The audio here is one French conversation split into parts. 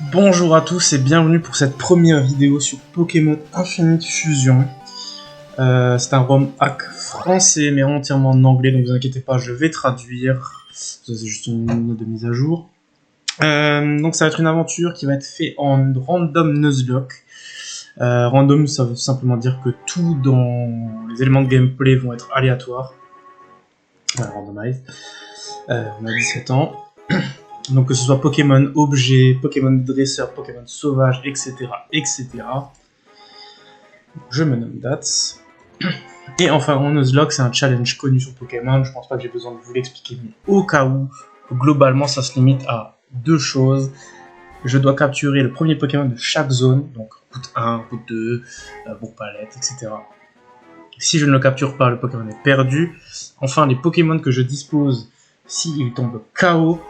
Bonjour à tous et bienvenue pour cette première vidéo sur Pokémon Infinite Fusion. C'est un ROM hack français mais entièrement en anglais, donc ne vous inquiétez pas, je vais traduire. Ça, c'est juste une note de mise à jour. Donc ça va être une aventure qui va être faite en Random Nuzlocke. Random, ça veut simplement dire que tout dans les éléments de gameplay vont être aléatoires. Randomized. On a 17 ans. Donc que ce soit Pokémon objet, Pokémon dresseur, Pokémon sauvage, etc. etc. Je me nomme Dats. Et enfin, en Nuzlocke, c'est un challenge connu sur Pokémon. Je pense pas que j'ai besoin de vous l'expliquer, mais au cas où, globalement, ça se limite à deux choses. Je dois capturer le premier Pokémon de chaque zone, donc route 1, route 2, Bourg-Palette, etc. Si je ne le capture pas, le Pokémon est perdu. Enfin, les Pokémon que je dispose, s'ils tombent KO,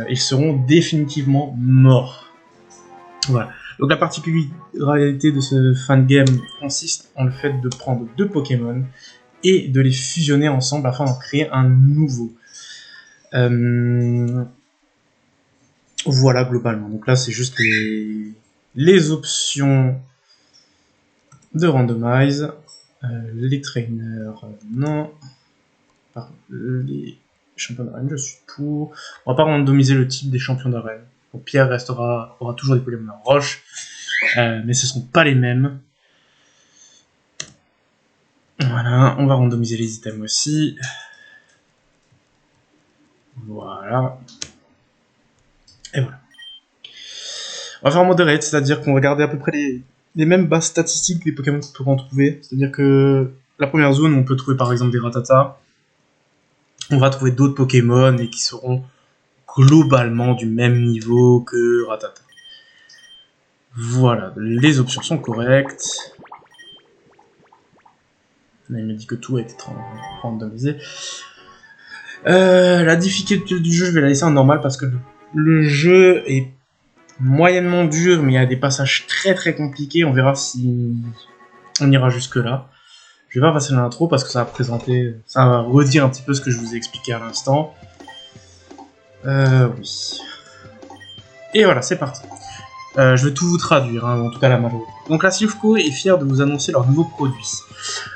ils seront définitivement morts. Voilà. Donc la particularité de ce fan game consiste en le fait de prendre deux Pokémon et de les fusionner ensemble afin d'en créer un nouveau. Voilà globalement. Donc là c'est juste les options de randomize. Les trainers, non. Les champions d'arène, je suis pour. On va pas randomiser le type des champions d'arène. Donc Pierre aura toujours des Pokémon en roche, mais ce ne seront pas les mêmes. Voilà, on va randomiser les items aussi. Voilà. Et voilà. On va faire en moderate, c'est-à-dire qu'on va garder à peu près les mêmes bases statistiques des Pokémon qu'on peut en trouver. C'est-à-dire que la première zone, on peut trouver par exemple des Rattata. On va trouver d'autres Pokémon et qui seront globalement du même niveau que Rattata. Voilà, les options sont correctes. Là, il me dit que tout a été randomisé. La difficulté du jeu, je vais la laisser en normal parce que le jeu est moyennement dur, mais il y a des passages très très compliqués. On verra si on ira jusque là. Je vais pas passer l'intro parce que ça va redire un petit peu ce que je vous ai expliqué à l'instant. Oui. Et voilà, c'est parti. Je vais tout vous traduire, hein, en tout cas la majorité. Donc la Silphco est fière de vous annoncer leur nouveau produit.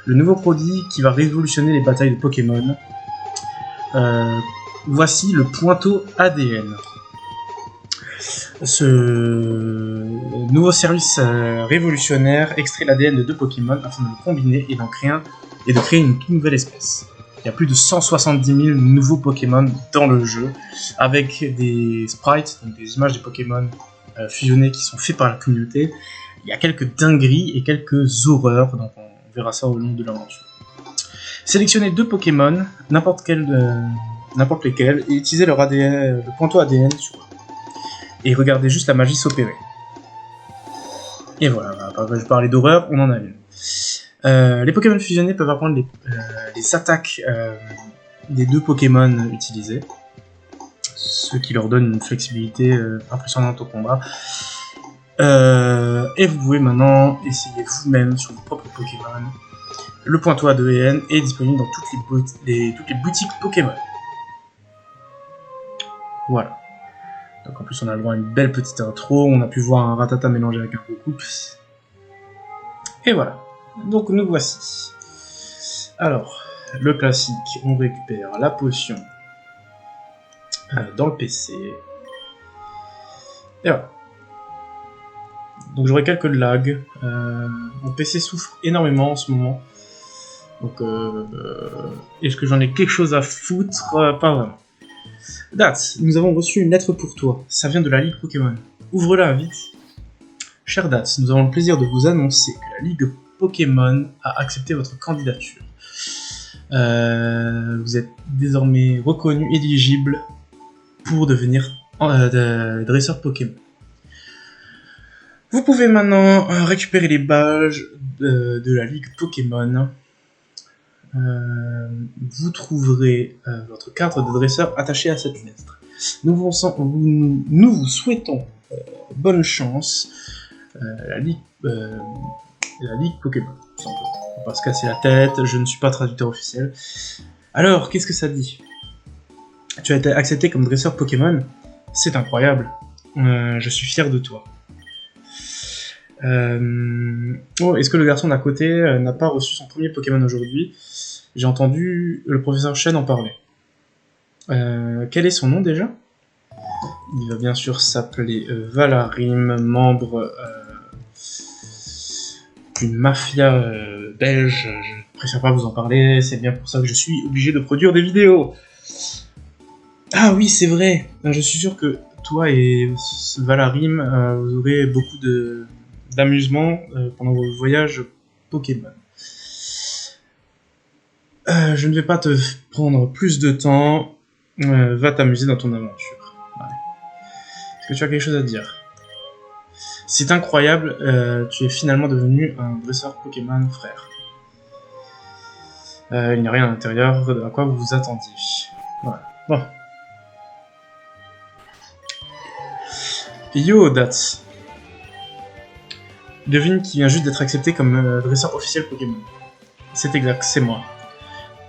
Le nouveau produit qui va révolutionner les batailles de Pokémon. Voici le Pointeau ADN. Ce nouveau service révolutionnaire extrait l'ADN de deux Pokémon afin de le combiner et de créer une toute nouvelle espèce. Il y a plus de 170 000 nouveaux Pokémon dans le jeu, avec des sprites, donc des images des Pokémon fusionnés qui sont faits par la communauté. Il y a quelques dingueries et quelques horreurs, donc on verra ça au long de l'aventure. Sélectionnez deux Pokémon, n'importe lesquels, et utilisez leur ADN, le Pointeau ADN sur eux. Et regardez juste la magie s'opérer. Et voilà, je parlais d'horreur, on en a une. Les Pokémon fusionnés peuvent apprendre les attaques des deux Pokémon utilisés, ce qui leur donne une flexibilité impressionnante au combat. Et vous pouvez maintenant essayer vous-même sur vos propres Pokémon. Le Pointeau ADN est disponible dans toutes les boutiques Pokémon. Voilà. Donc en plus on a le droit à une belle petite intro, on a pu voir un Rattata mélangé avec un Goku. Et voilà. Donc nous voici. Alors, le classique, on récupère la potion dans le PC. Et voilà. Donc j'aurai quelques lags. Mon PC souffre énormément en ce moment. Donc est-ce que j'en ai quelque chose à foutre? Pas vraiment. Dats, nous avons reçu une lettre pour toi. Ça vient de la Ligue Pokémon. Ouvre-la vite. Cher Dats, nous avons le plaisir de vous annoncer que la Ligue Pokémon a accepté votre candidature. Vous êtes désormais reconnu éligible pour devenir dresseur Pokémon. Vous pouvez maintenant récupérer les badges de la Ligue Pokémon. Vous trouverez votre carte de dresseur attachée à cette lettre. Nous vous souhaitons bonne chance. La Ligue Pokémon, tout simplement. On va pas se casser la tête, je ne suis pas traducteur officiel. Alors, qu'est-ce que ça dit? Tu as été accepté comme dresseur Pokémon? C'est incroyable. Je suis fier de toi. Oh, est-ce que le garçon d'à côté n'a pas reçu son premier Pokémon aujourd'hui? J'ai entendu le professeur Chen en parler. Quel est son nom déjà? Il va bien sûr s'appeler Valarim, membre d'une mafia belge. Je préfère pas vous en parler, c'est bien pour ça que je suis obligé de produire des vidéos. Ah oui, c'est vrai. Je suis sûr que toi et Valarim, vous aurez beaucoup d'amusement pendant vos voyages Pokémon. Je ne vais pas te prendre plus de temps. Va t'amuser dans ton aventure. Ouais. Est-ce que tu as quelque chose à dire? C'est incroyable, tu es finalement devenu un dresseur Pokémon, frère. Il n'y a rien à l'intérieur à quoi vous vous attendiez. Voilà. Bon. Yo, Dats. Devine qui vient juste d'être accepté comme dresseur officiel Pokémon. C'est exact, c'est moi.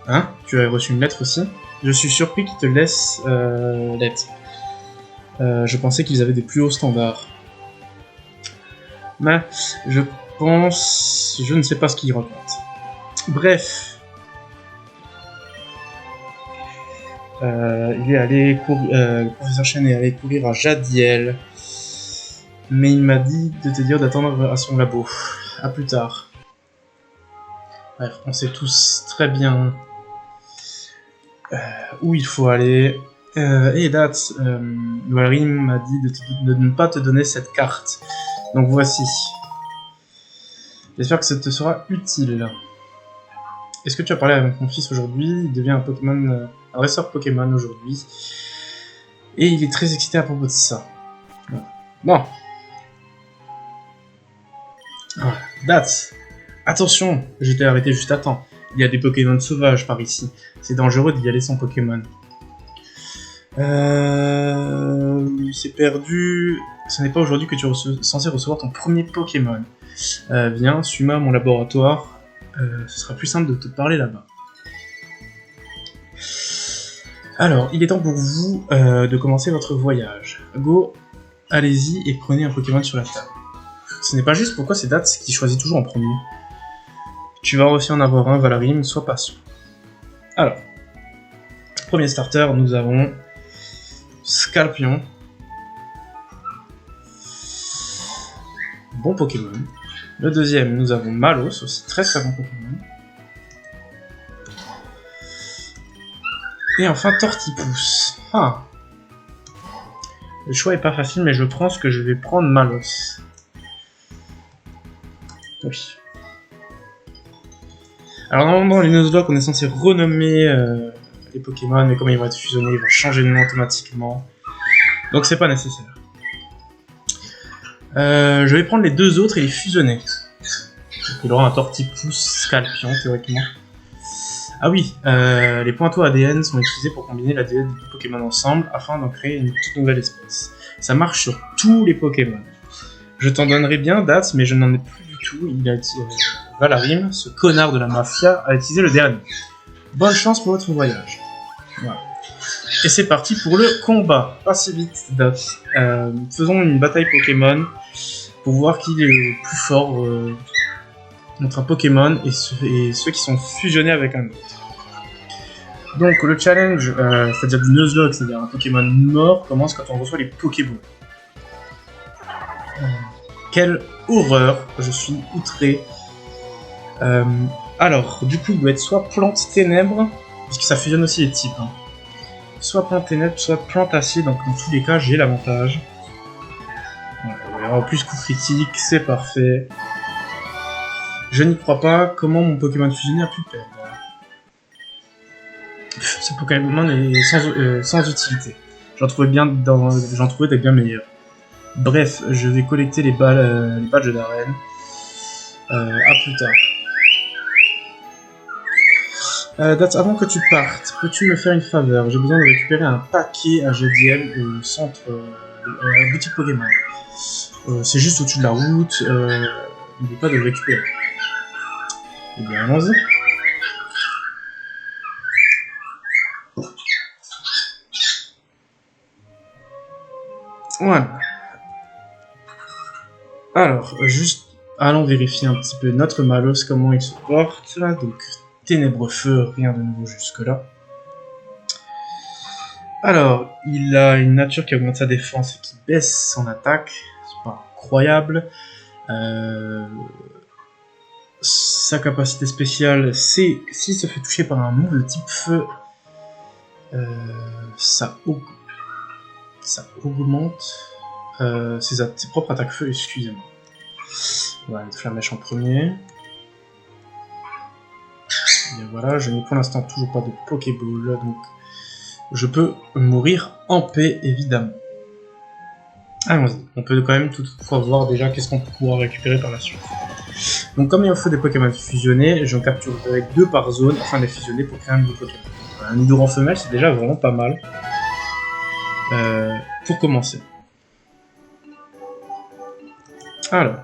Hein? Tu as reçu une lettre aussi? Je suis surpris qu'ils te laissent l'être. Je pensais qu'ils avaient des plus hauts standards. Mais je pense... Je ne sais pas ce qu'ils racontent. Bref. Il est allé le professeur Chen est allé courir à Jadiel. Mais il m'a dit de te dire d'attendre à son labo. À plus tard. Bref, on sait tous très bien où il faut aller. Et Dats, Valarim m'a dit de ne pas te donner cette carte. Donc voici. J'espère que ça te sera utile. Est-ce que tu as parlé avec mon fils aujourd'hui? Il devient un Pokémon, un dresseur Pokémon aujourd'hui. Et il est très excité à propos de ça. Voilà. Bon. Voilà. Dats, attention, je t'ai arrêté juste à temps. Il y a des Pokémon sauvages par ici. C'est dangereux d'y aller sans Pokémon. C'est perdu. Ce n'est pas aujourd'hui que tu es censé recevoir ton premier Pokémon. Viens, suis-moi à mon laboratoire. Ce sera plus simple de te parler là-bas. Alors, il est temps pour vous de commencer votre voyage. Go, allez-y et prenez un Pokémon sur la table. Ce n'est pas juste, pourquoi c'est Dats qui choisit toujours en premier? Tu vas aussi en avoir un, Valarim, sois patient. Alors, premier starter, nous avons Scalpion. Bon Pokémon. Le deuxième, nous avons Malos, aussi très très bon Pokémon. Et enfin Tortipousse. Ah. Le choix est pas facile, mais je pense que je vais prendre Malos. Oui. Alors normalement, les Nuzlocke, on est censé renommer les Pokémon, mais comme ils vont être fusionnés, ils vont changer de nom automatiquement. Donc c'est pas nécessaire. Je vais prendre les deux autres et les fusionner. Donc, il aura un Tortipousse Scalpion, théoriquement. Ah oui, les pointeaux ADN sont utilisés pour combiner l'ADN des Pokémon ensemble afin d'en créer une toute nouvelle espèce. Ça marche sur tous les Pokémon. Je t'en donnerais bien, Dats, mais je n'en ai plus du tout. Il a Valarim, ce connard de la mafia, a utilisé le dernier. Bonne chance pour votre voyage. Voilà. Et c'est parti pour le combat. Pas si vite, Dats. Faisons une bataille Pokémon pour voir qui est le plus fort entre un Pokémon et ceux qui sont fusionnés avec un autre. Donc le challenge, c'est-à-dire du Nuzlocke, c'est-à-dire un Pokémon mort, commence quand on reçoit les Pokéballs. Quelle horreur, je suis outré. Alors, du coup, il doit être soit plante ténèbres, puisque ça fusionne aussi les types. Hein. Soit plante ténèbres, soit plante acier, donc dans tous les cas, j'ai l'avantage. Voilà, en plus, coup critique, c'est parfait. Je n'y crois pas, comment mon Pokémon fusionné a pu perdre. Ce Pokémon est sans utilité. J'en trouvais des bien meilleurs. Bref, je vais collecter les badges d'arène. À plus tard. Dats, avant que tu partes, peux-tu me faire une faveur? J'ai besoin de récupérer un paquet à Jadiel au centre, à la boutique Pokémon. C'est juste au-dessus de la route, n'oublie pas de le récupérer. Eh bien, allons-y. Voilà. Alors, juste allons vérifier un petit peu notre Malos, comment il se porte. Donc, ténébreux feu, rien de nouveau jusque-là. Alors, il a une nature qui augmente sa défense et qui baisse son attaque. C'est pas incroyable. Sa capacité spéciale, c'est s'il se fait toucher par un move de type feu, ça augmente ses propres attaques feu, excusez-moi. On va mettre Flamèche en premier. Et voilà, je n'ai pour l'instant toujours pas de Pokéball, donc je peux mourir en paix, évidemment. Allons-y, on peut quand même toutefois voir déjà qu'est-ce qu'on peut pouvoir récupérer par la suite. Donc comme il me faut des Pokémon fusionnés, j'en capturerai 2 par zone afin de les fusionner pour créer un nouveau Pokémon. Un Nidoran femelle, c'est déjà vraiment pas mal. Pour commencer. Alors.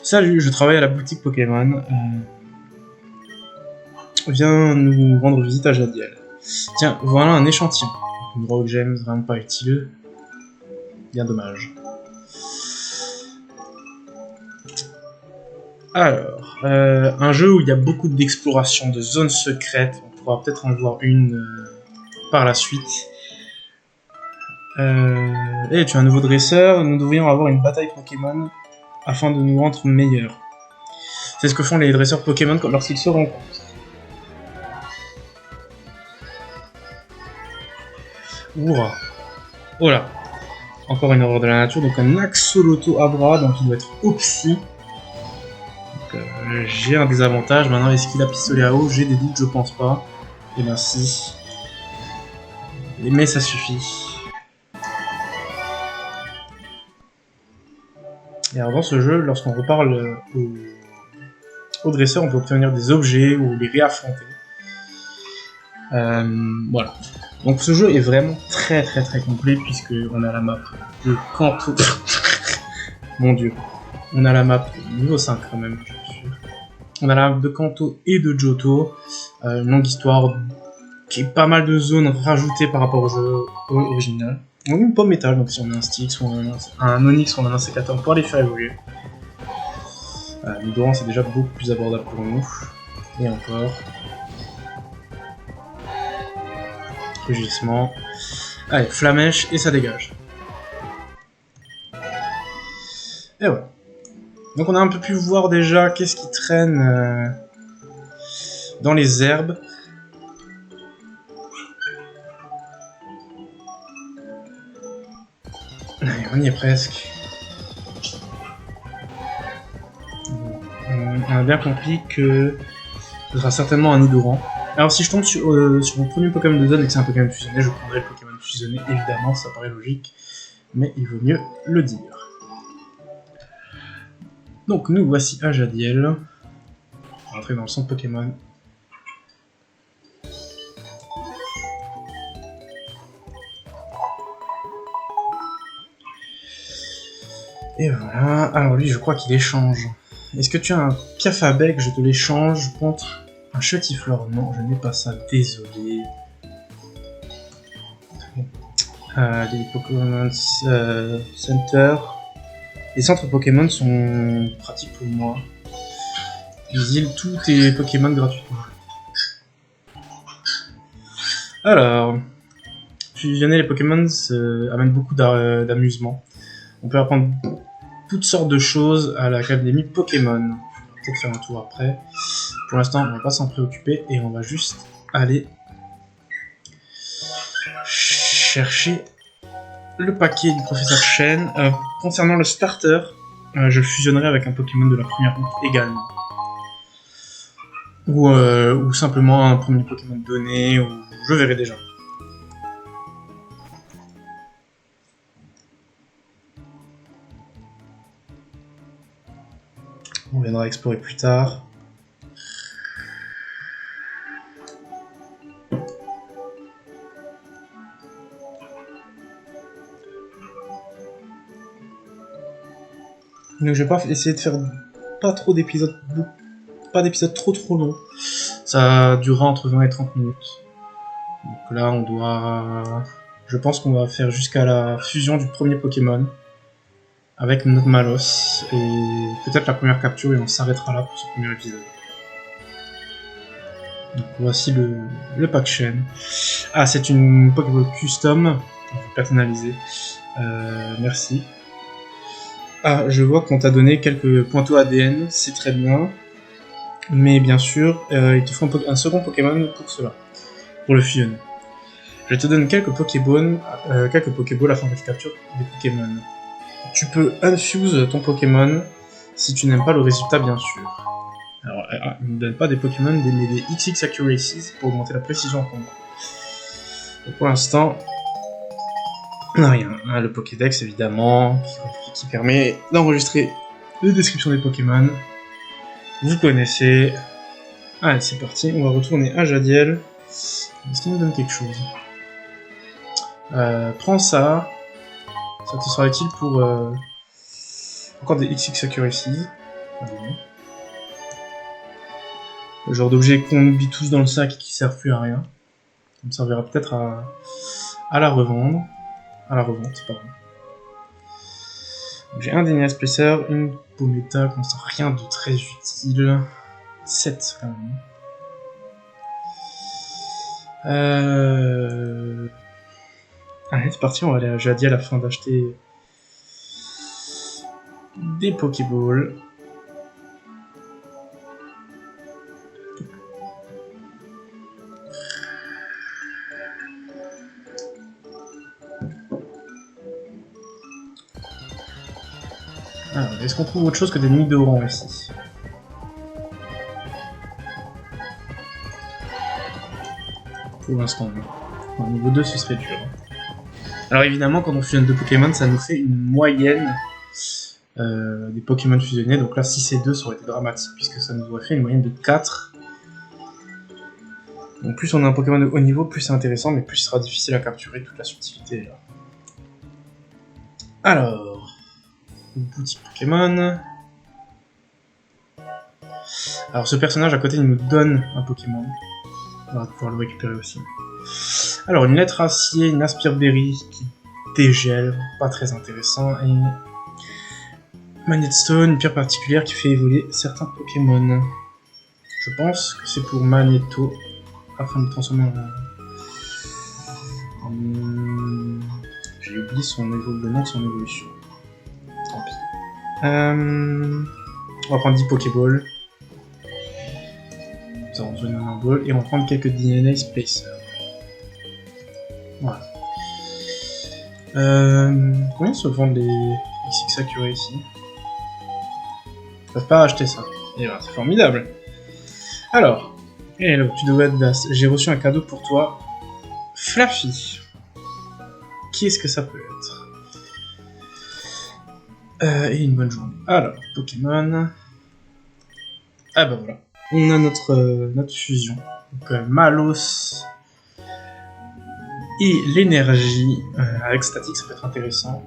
Salut, je travaille à la boutique Pokémon. Viens nous rendre visite à Jadiel. Tiens, voilà un échantillon. Une Rock Gem, vraiment pas utile. Bien dommage. Alors, un jeu où il y a beaucoup d'exploration, de zones secrètes. On pourra peut-être en voir une par la suite. Et tu as un nouveau dresseur. Nous devrions avoir une bataille Pokémon afin de nous rendre meilleurs. C'est ce que font les dresseurs Pokémon lorsqu'ils se rencontrent. Ouah. Oh là. Encore une horreur de la nature, donc un Axoloto Abra, donc il doit être Opsy. J'ai un désavantage, maintenant est-ce qu'il a pistolet à eau? J'ai des doutes, je pense pas. Et ben si. Mais ça suffit. Et alors dans ce jeu, lorsqu'on reparle au dresseur, on peut obtenir des objets ou les réaffronter. Voilà. Donc ce jeu est vraiment très complet puisque on a la map de Kanto. Mon dieu. On a la map niveau 5 quand même, je suis sûr. On a la map de Kanto et de Johto. Une longue histoire qui est pas mal de zones rajoutées par rapport au jeu original. On a une pomme métal, donc si on a un stick, soit un Onix, soit on a un sécateur, on pourra les faire évoluer. Nidoran c'est déjà beaucoup plus abordable pour nous. Et encore. Rugissement. Allez, Flamèche et ça dégage. Et voilà. Donc on a un peu pu voir déjà qu'est-ce qui traîne dans les herbes. Allez, on y est presque. On a bien compris que ce sera certainement un Nidoran. Alors si je tombe sur mon premier Pokémon de zone et que c'est un Pokémon fusionné, je prendrai le Pokémon fusionné, évidemment, ça paraît logique, mais il vaut mieux le dire. Donc nous voici à Jadiel. On va rentrer dans le centre Pokémon. Et voilà, alors lui je crois qu'il échange. Est-ce que tu as un Piafabec? Je te l'échange contre un Chetiflore. Non, je n'ai pas ça, désolé. Les Pokémon Center. Les centres Pokémon sont pratiques pour moi. Ils healent tous tes Pokémon gratuitement. Alors, fusionner les Pokémon amène beaucoup d'amusement. On peut apprendre toutes sortes de choses à l'académie Pokémon. On va peut-être faire un tour après. Pour l'instant, on va pas s'en préoccuper et on va juste aller chercher le paquet du professeur Chen. Concernant le starter, je le fusionnerai avec un Pokémon de la première route également. Ou simplement un premier Pokémon donné, ou je verrai déjà. On viendra explorer plus tard. Donc je vais pas essayer de faire pas trop d'épisodes, pas d'épisodes trop longs. Ça durera entre 20 et 30 minutes. Donc là on doit... Je pense qu'on va faire jusqu'à la fusion du premier Pokémon. avec notre Malos, et peut-être la première capture, et on s'arrêtera là pour ce premier épisode. Donc voici le pack chaîne. Ah, c'est une Pokéball custom, personnalisée. Merci. Ah, je vois qu'on t'a donné quelques pointeaux ADN, c'est très bien. Mais bien sûr, il te faut un second Pokémon pour cela, pour le fusionner. Je te donne quelques Pokéballs afin que tu captures des Pokémon. Tu peux infuse ton Pokémon si tu n'aimes pas le résultat, bien sûr. Alors, il ne donne pas des Pokémon, mais des XX Accuracies pour augmenter la précision en combat. Donc pour l'instant, on n'a rien. Le Pokédex, évidemment, qui permet d'enregistrer les descriptions des Pokémon. Vous connaissez. Allez, c'est parti, on va retourner à Jadiel. Est-ce qu'il nous donne quelque chose? Prends ça. Ça te sera utile pour encore des XX Accuracies. Le genre d'objet qu'on oublie tous dans le sac et qui sert plus à rien. Ça me servira peut-être à la revendre. À la revente, pardon. J'ai un Denias Placer, une Pometa, constant rien de très utile. 7 quand même. Allez, c'est parti, on va aller à Jadiel afin d'acheter des Pokéballs. Est-ce qu'on trouve autre chose que des nids de rang ici? Pour l'instant, non. Au niveau 2, ce serait dur. Alors évidemment, quand on fusionne deux Pokémon, ça nous fait une moyenne des Pokémon fusionnés. Donc là, si c'est 2, ça aurait été dramatique, puisque ça nous aurait fait une moyenne de 4. Donc plus on a un Pokémon de haut niveau, plus c'est intéressant, mais plus il sera difficile à capturer, toute la subtilité est là. Alors, boutique Pokémon. Alors ce personnage à côté, il nous donne un Pokémon. On va pouvoir le récupérer aussi. Alors une lettre acier, une Aspire-Berry qui dégèle, pas très intéressant, et Magnetstone, une pierre particulière qui fait évoluer certains Pokémon. Je pense que c'est pour Magneto, afin de transformer en... J'ai oublié le nom de son évolution. Tant pis. On va prendre 10 Pokéballs. Nous avons besoin d'un ball et on va prendre quelques DNA Spacer. Voilà. Combien se vendent les XX Accurate ici? Ils peuvent pas acheter ça. Et voilà, c'est formidable. Alors, hello, tu devrais être DAS. J'ai reçu un cadeau pour toi. Flaffy. Qui est-ce que ça peut être? Et une bonne journée. Alors, Pokémon. Ah bah voilà. On a notre fusion. Donc Malos et l'énergie. Avec statique, ça peut être intéressant.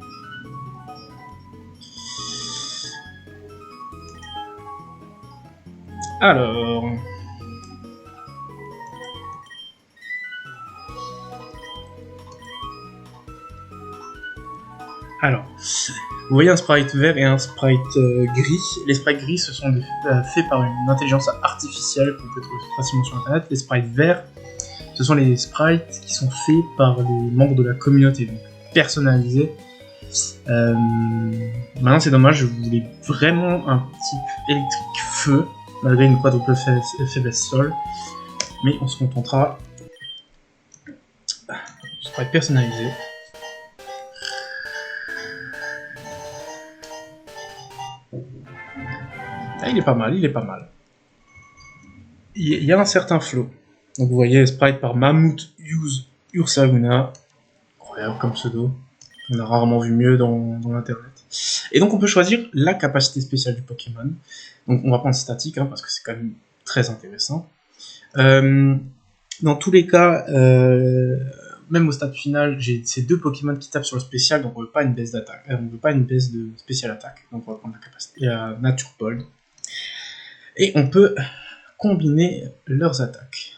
Alors... vous voyez un sprite vert et un sprite gris. Les sprites gris, ce sont faits par une intelligence artificielle qu'on peut trouver facilement sur internet. Les sprites verts, ce sont les sprites qui sont faits par les membres de la communauté, donc personnalisés. Maintenant c'est dommage, je voulais vraiment un type électrique feu, malgré une quadruple faiblesse sol, mais on se contentera de sprite personnalisé. Ah, il est pas mal, il est pas mal. Il y a un certain flow. Donc vous voyez, sprite par Mammoth Use Ursaluna. Incroyable comme pseudo. On a rarement vu mieux dans l'internet. Et donc on peut choisir la capacité spéciale du Pokémon. Donc on va prendre statique, hein, parce que c'est quand même très intéressant. Dans tous les cas, même au stade final, j'ai ces deux Pokémon qui tapent sur le spécial, donc on veut pas une baisse d'attaque. On veut pas une baisse de spécial attaque. Donc on va prendre la capacité Nature Ball. Et on peut combiner leurs attaques.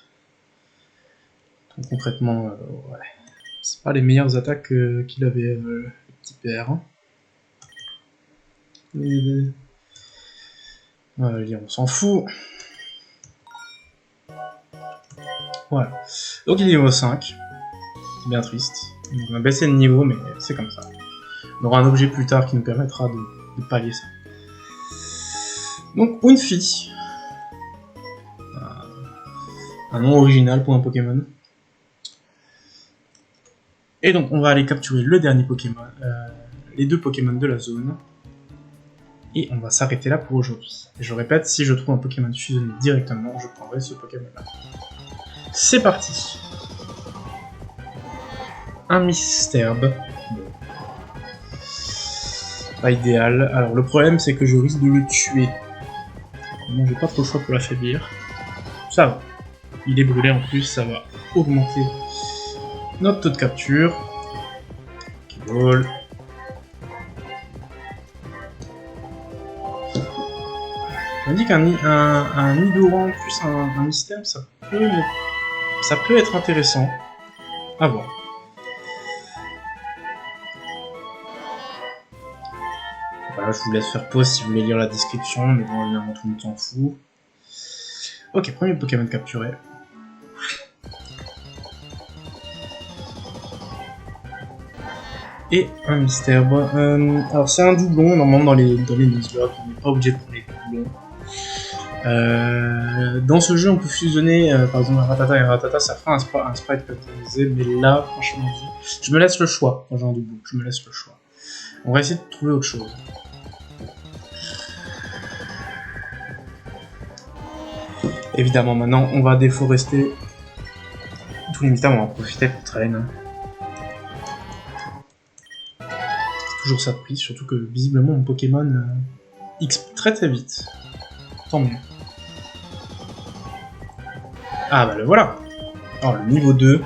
Donc concrètement, ouais, c'est pas les meilleures attaques qu'il avait le petit PR. On s'en fout. Voilà. Donc il est niveau 5. C'est bien triste. On a baissé le niveau, mais c'est comme ça. On aura un objet plus tard qui nous permettra de pallier ça. Donc, Unfi. Un nom original pour un Pokémon. Et donc, on va aller capturer le dernier Pokémon. Les 2 Pokémon de la zone. Et on va s'arrêter là pour aujourd'hui. Et je répète, si je trouve un Pokémon fusionné directement, je prendrai ce Pokémon-là. C'est parti. Un Misturb. Pas idéal. Alors le problème c'est que je risque de le tuer. Bon, j'ai pas trop le choix pour l'affaiblir. Ça va. Il est brûlé en plus, ça va augmenter notre taux de capture. Ball. On dit qu'un Nidoran plus un Misturb, ça peut être intéressant. À voir. Voilà, je vous laisse faire pause si vous voulez lire la description, mais bon, évidemment, tout le monde s'en fout. Ok, premier Pokémon capturé. Et un Misturb. Alors, c'est un doublon, normalement, dans les nuzlocke, on n'est pas obligé de prendre les doublons. Dans ce jeu, on peut fusionner, par exemple, un Rattata et un Rattata, ça fera un sprite customisé, mais là, franchement, je me laisse le choix quand j'ai un doublon, je me laisse le choix. On va essayer de trouver autre chose. Évidemment, maintenant, on va déforester tous les mystères, on va en profiter pour traîner. C'est toujours ça de prix, surtout que visiblement mon Pokémon XP très vite. Tant mieux. Ah bah le voilà. Oh, le niveau 2.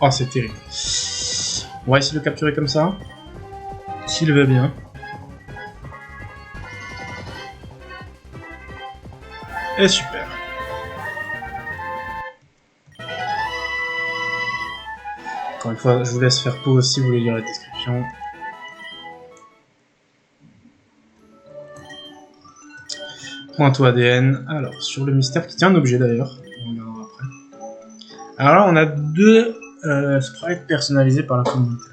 Oh, c'est terrible. On va essayer de le capturer comme ça. S'il veut bien. Et super. Encore une fois, je vous laisse faire pause si vous voulez lire la description. Pointeau ADN. Alors, sur le mystère qui tient un objet d'ailleurs. On regardera après. Alors là, on a 2 sprites personnalisés par la communauté.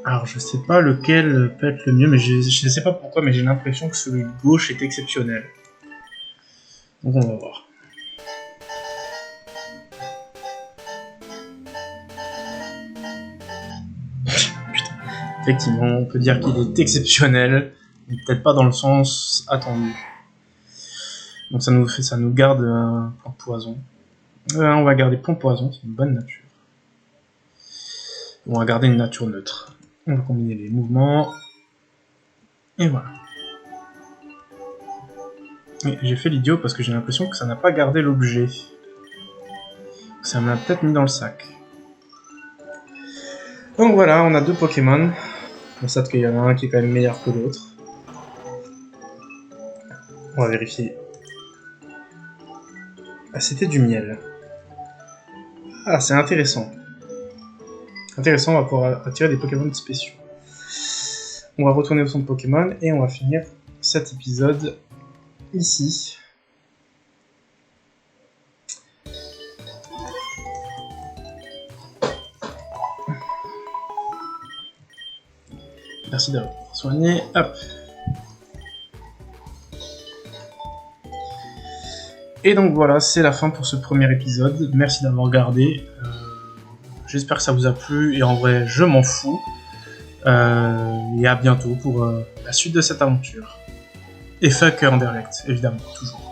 Alors, je sais pas lequel peut être le mieux, mais je sais pas pourquoi, mais j'ai l'impression que celui de gauche est exceptionnel. Donc on va voir. Effectivement, on peut dire qu'il est exceptionnel, mais peut-être pas dans le sens attendu. Donc ça nous garde un point poison. On va garder point poison, c'est une bonne nature. On va garder une nature neutre. On va combiner les mouvements. Et voilà. J'ai fait l'idiot parce que j'ai l'impression que ça n'a pas gardé l'objet. Ça m'a peut-être mis dans le sac. Donc voilà, on a 2 Pokémon. On constate qu'il y en a un qui est quand même meilleur que l'autre. On va vérifier. Ah, c'était du miel. Ah, c'est intéressant. Intéressant, on va pouvoir attirer des Pokémon spéciaux. On va retourner au centre Pokémon et on va finir cet épisode ici. Merci d'avoir soigné. Hop. Et donc voilà, c'est la fin pour ce premier épisode. Merci d'avoir regardé. J'espère que ça vous a plu et en vrai, je m'en fous. Et à bientôt pour la suite de cette aventure. Et fuck Anderlecht, évidemment, toujours.